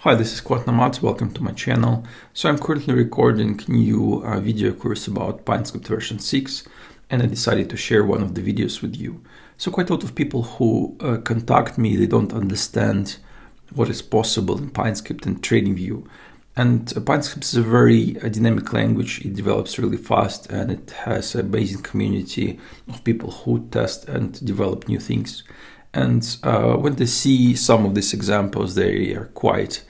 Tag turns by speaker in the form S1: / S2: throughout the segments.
S1: Hi, this is Quantribe. Welcome to my channel. So I'm currently recording new video course about PineScript version 6, and I decided to share one of the videos with you. So quite a lot of people who contact me, they don't understand what is possible in PineScript and TradingView. And PineScript is a very dynamic language. It develops really fast, and it has a amazing community of people who test and develop new things. And when they see some of these examples, they are quite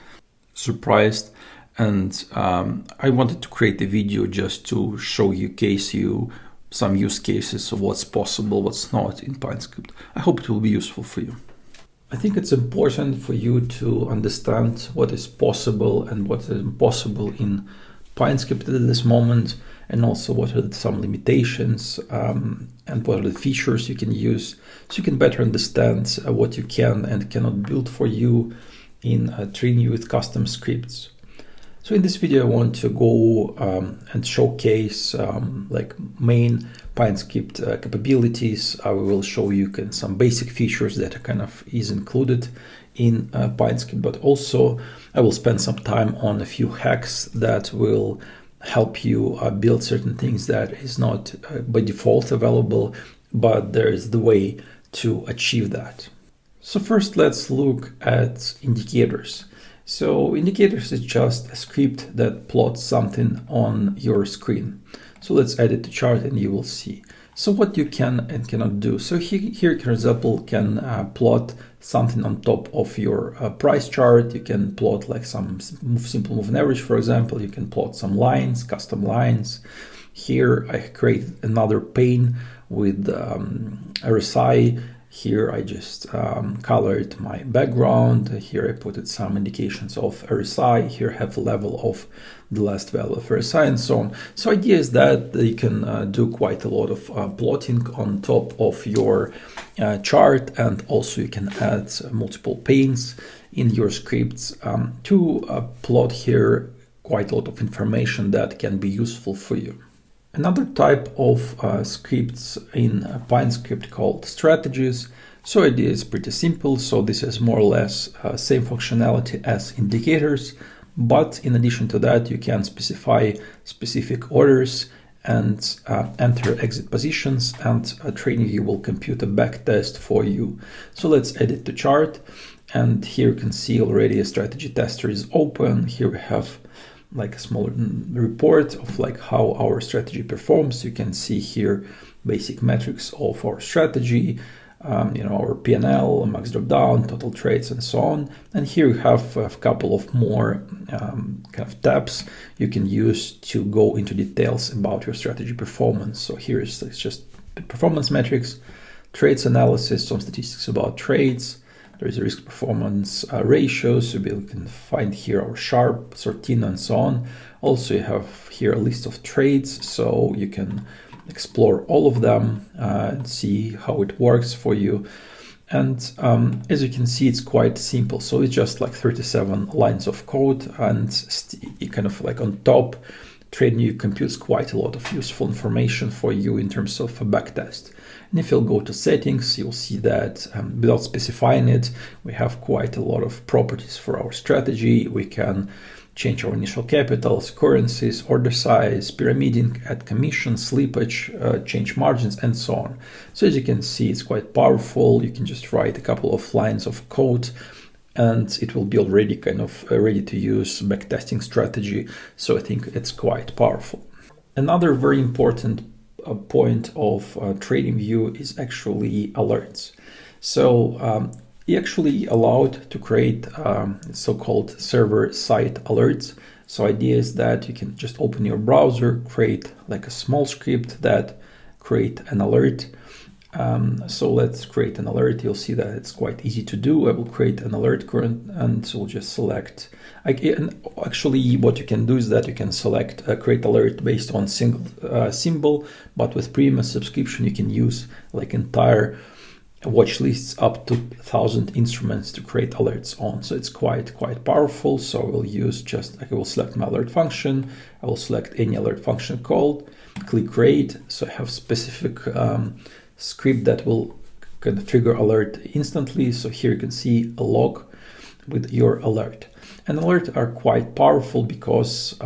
S1: surprised. And I wanted to create a video just to show you some use cases of what's possible, what's not in PineScript. I hope it will be useful for you. I think it's important for you to understand what is possible and what is impossible in PineScript at this moment, and also what are some limitations and what are the features you can use, so you can better understand what you can and cannot build for you in TradingView with custom scripts. So in this video, I want to go and showcase like main PineScript capabilities. I will show you some basic features that is included in PineScript, but also I will spend some time on a few hacks that will help you build certain things that is not by default available, but there is the way to achieve that. So first, let's look at indicators. So indicators is just a script that plots something on your screen. So let's add it to chart and you will see. So what you can and cannot do. So here, for example, can plot something on top of your price chart. You can plot like some simple moving average, for example. You can plot some lines, custom lines. Here I create another pane with RSI. Here I just colored my background. Here I put some indications of RSI. Here I have a level of the last value of RSI and so on. So idea is that you can do quite a lot of plotting on top of your chart, and also you can add multiple panes in your scripts to plot here quite a lot of information that can be useful for you. Another type of scripts in PineScript called strategies. So idea is pretty simple. So this is more or less same functionality as indicators, but in addition to that, you can specify specific orders and enter exit positions, and TradingView will compute a backtest for you. So let's edit the chart, and here you can see already a strategy tester is open. Here we have like a small report of like how our strategy performs. You can see here basic metrics of our strategy, our P&L, max drop down, total trades, and so on. And here you have a couple of more tabs you can use to go into details about your strategy performance. So here is just performance metrics, trades analysis, some statistics about trades. There is a risk performance ratio, so we can find here our Sharp, Sortino, and so on. Also, you have here a list of trades, so you can explore all of them and see how it works for you. And as you can see, it's quite simple. So it's just like 37 lines of code, and like on top, TradingView computes quite a lot of useful information for you in terms of a backtest. And if you'll go to settings, you'll see that without specifying it, we have quite a lot of properties for our strategy. We can change our initial capitals, currencies, order size, pyramiding, add commission, slippage, change margins, and so on. So as you can see, it's quite powerful. You can just write a couple of lines of code, and it will be already ready to use backtesting strategy. So I think it's quite powerful. Another very important point of TradingView is actually alerts. So you actually allowed to create so-called server-side alerts. So idea is that you can just open your browser, create like a small script that create an alert. So let's create an alert. You'll see that it's quite easy to do. I will create an alert current, and so we'll just select. Actually, what you can do is that you can select create alert based on single symbol, but with premium subscription, you can use like entire watch lists up to 1,000 instruments to create alerts on. So it's quite powerful. So I will use I will select my alert function. I will select any alert function called, click create. So I have specific script that will trigger alert instantly. So here you can see a log with your alert. And alerts are quite powerful because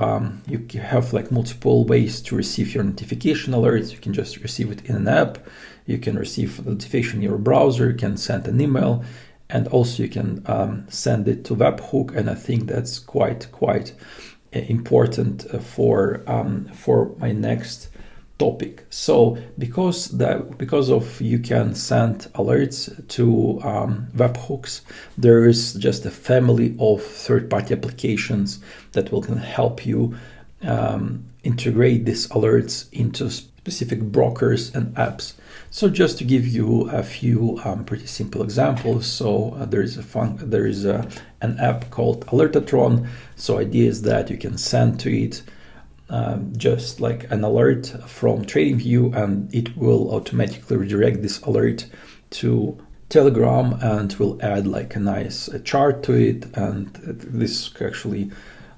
S1: you have like multiple ways to receive your notification alerts. You can just receive it in an app. You can receive a notification in your browser. You can send an email, and also you can send it to webhook. And I think that's quite important for my next topic. So because of you can send alerts to webhooks, there is just a family of third-party applications that will help you integrate these alerts into specific brokers and apps. So just to give you a few pretty simple examples, so there is an app called Alertatron. So idea is that you can send to it just like an alert from TradingView, and it will automatically redirect this alert to Telegram and will add like a nice chart to it, and this actually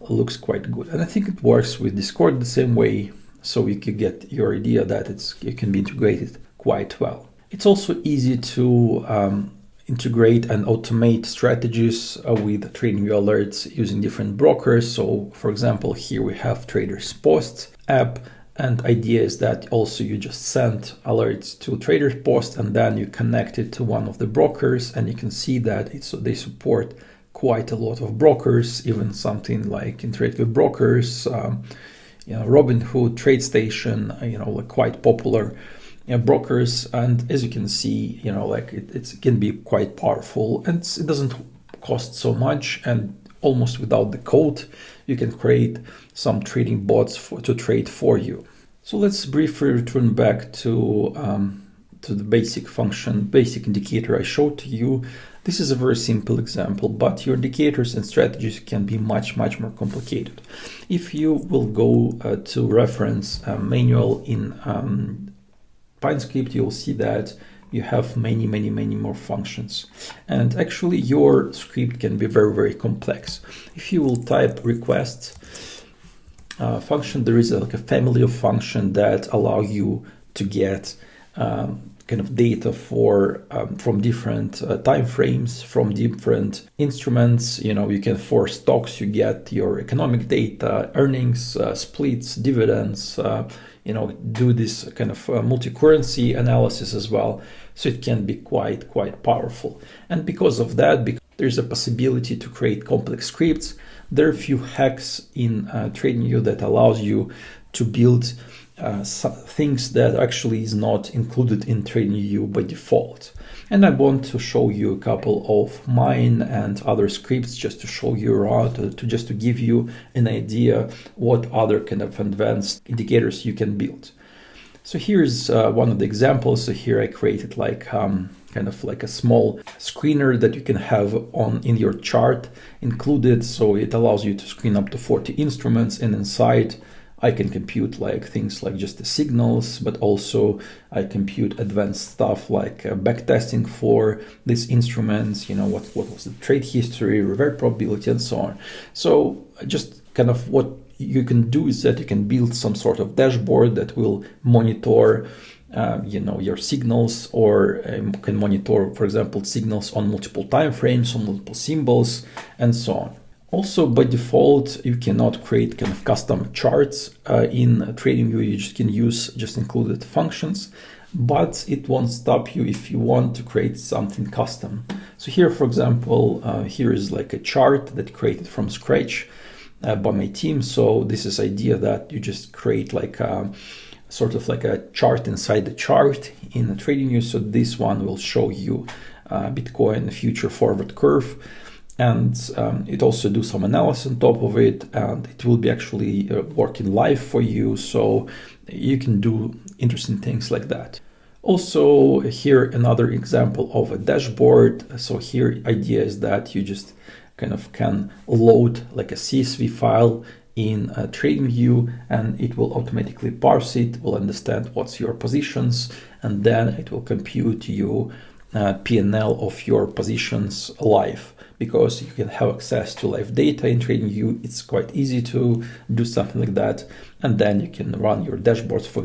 S1: looks quite good. And I think it works with Discord the same way, so you can get your idea that it can be integrated quite well. It's also easy to integrate and automate strategies with TradingView alerts using different brokers. So for example, here we have Traders Post app, and idea is that also you just send alerts to Traders Post and then you connect it to one of the brokers, and you can see that they support quite a lot of brokers, even something like in TradingView brokers, Robinhood, TradeStation, like quite popular brokers. And as you can see, it can be quite powerful, and it doesn't cost so much, and almost without the code you can create some trading bots to trade for you. So let's briefly return back to the basic indicator I showed to you. This is a very simple example, but your indicators and strategies can be much more complicated. If you will go to reference manual in PineScript, you'll see that you have many more functions, and actually your script can be very complex. If you will type request function, there is like a family of functions that allow you to get kind of data from different time frames, from different instruments. You can, for stocks, you get your economic data, earnings, splits, dividends, do this kind of multi-currency analysis as well. So it can be quite powerful. And because of that, there's a possibility to create complex scripts. There are a few hacks in TradingView that allows you to build things that actually is not included in TradingView by default. And I want to show you a couple of mine and other scripts just to show you around, just to give you an idea what other kind of advanced indicators you can build. So here's one of the examples. So here I created like kind of like a small screener that you can have in your chart included. So it allows you to screen up to 40 instruments, and inside I can compute like things like just the signals, but also I compute advanced stuff like backtesting for these instruments, what was the trade history, revert probability, and so on. So just kind of what you can do is that you can build some sort of dashboard that will monitor your signals, or can monitor, for example, signals on multiple time frames, on multiple symbols, and so on. Also, by default, you cannot create kind of custom charts in TradingView. You just can use just included functions, but it won't stop you if you want to create something custom. So here, for example, here is like a chart that created from scratch by my team. So this is idea that you just create like a sort of like a chart inside the chart in TradingView. So this one will show you Bitcoin future forward curve. And it also do some analysis on top of it, and it will be actually working live for you, so you can do interesting things like that. Also, here another example of a dashboard. So here idea is that you just kind of can load like a CSV file in TradingView, and it will automatically parse it, will understand what's your positions, and then it will compute you P&L of your positions live. Because you can have access to live data in TradingView, it's quite easy to do something like that, and then you can run your dashboards, for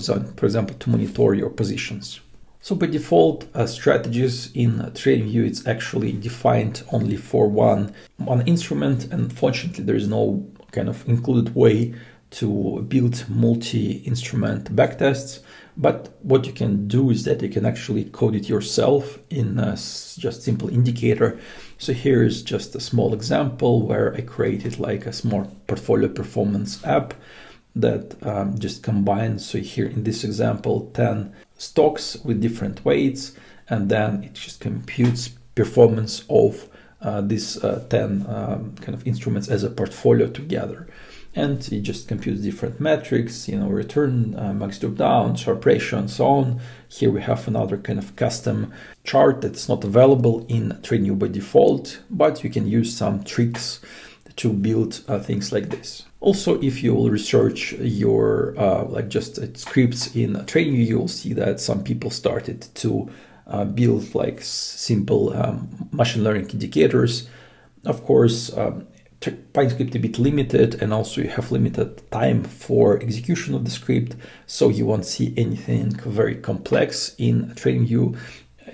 S1: example, to monitor your positions. So by default, strategies in TradingView, it's actually defined only for one instrument, and unfortunately there is no kind of included way to build multi-instrument backtests. But what you can do is that you can actually code it yourself in a just simple indicator. So here is just a small example where I created like a small portfolio performance app that just combines, so here in this example, 10 stocks with different weights, and then it just computes performance of these 10 kind of instruments as a portfolio together. And it just computes different metrics, return, max drop down, sharp ratio, and so on. Here we have another kind of custom chart that's not available in TradingView by default, but you can use some tricks to build things like this. Also, if you will research your scripts in TradingView, you'll see that some people started to build like simple machine learning indicators. Of course, PineScript a bit limited, and also you have limited time for execution of the script, so you won't see anything very complex in TradingView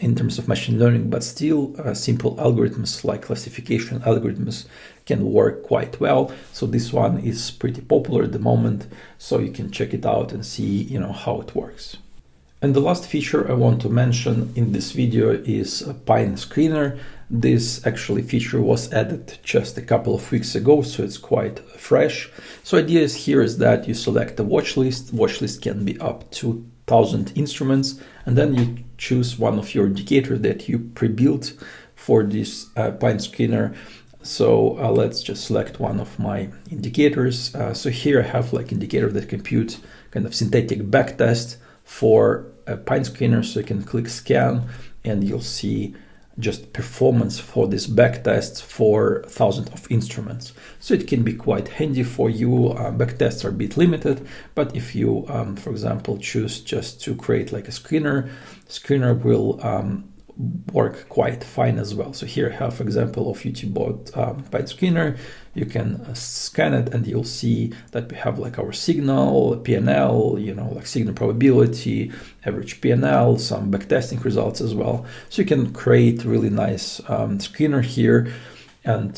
S1: in terms of machine learning, but still simple algorithms like classification algorithms can work quite well. So this one is pretty popular at the moment, so you can check it out and see how it works. And the last feature I want to mention in this video is a Pine Screener. This actually feature was added just a couple of weeks ago, so it's quite fresh. So idea is here is that you select a watch list. Watch list can be up to 1,000 instruments, and then you choose one of your indicators that you pre-built for this Pine Screener. So let's just select one of my indicators. So here I have like indicator that compute kind of synthetic backtest for a Pine Screener. So you can click scan and you'll see just performance for this backtest for 1,000 of instruments. So it can be quite handy for you. Backtests are a bit limited, but if you, for example, choose just to create like a screener will work quite fine as well. So here I have example of YouTube Pine Screener. You can scan it and you'll see that we have like our signal, PNL, like signal probability, average PNL, some backtesting results as well. So you can create really nice screener here, and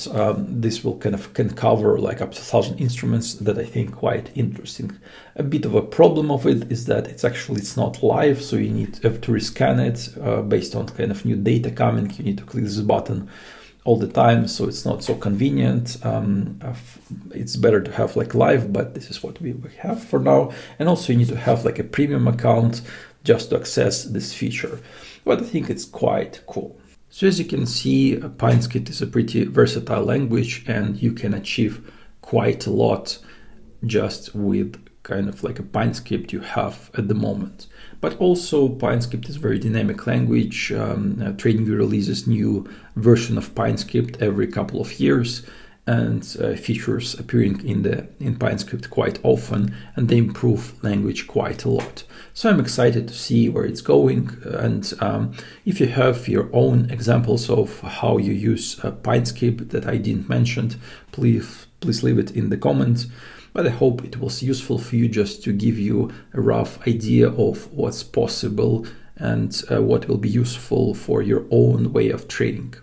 S1: this will can cover like up to 1,000 instruments that I think quite interesting. A bit of a problem of it is that it's not live, so you need to rescan it based on kind of new data coming. You need to click this button all the time, so it's not so convenient. It's better to have like live, but this is what we have for now. And also you need to have like a premium account just to access this feature, but I think it's quite cool. So as you can see, PineScript is a pretty versatile language, and you can achieve quite a lot just with kind of like a PineScript you have at the moment. But also PineScript is a very dynamic language. TradingView releases new version of PineScript every couple of years, and features appearing in PineScript quite often, and they improve language quite a lot. So I'm excited to see where it's going, and if you have your own examples of how you use PineScript that I didn't mention, please leave it in the comments. But I hope it was useful for you, just to give you a rough idea of what's possible and what will be useful for your own way of trading.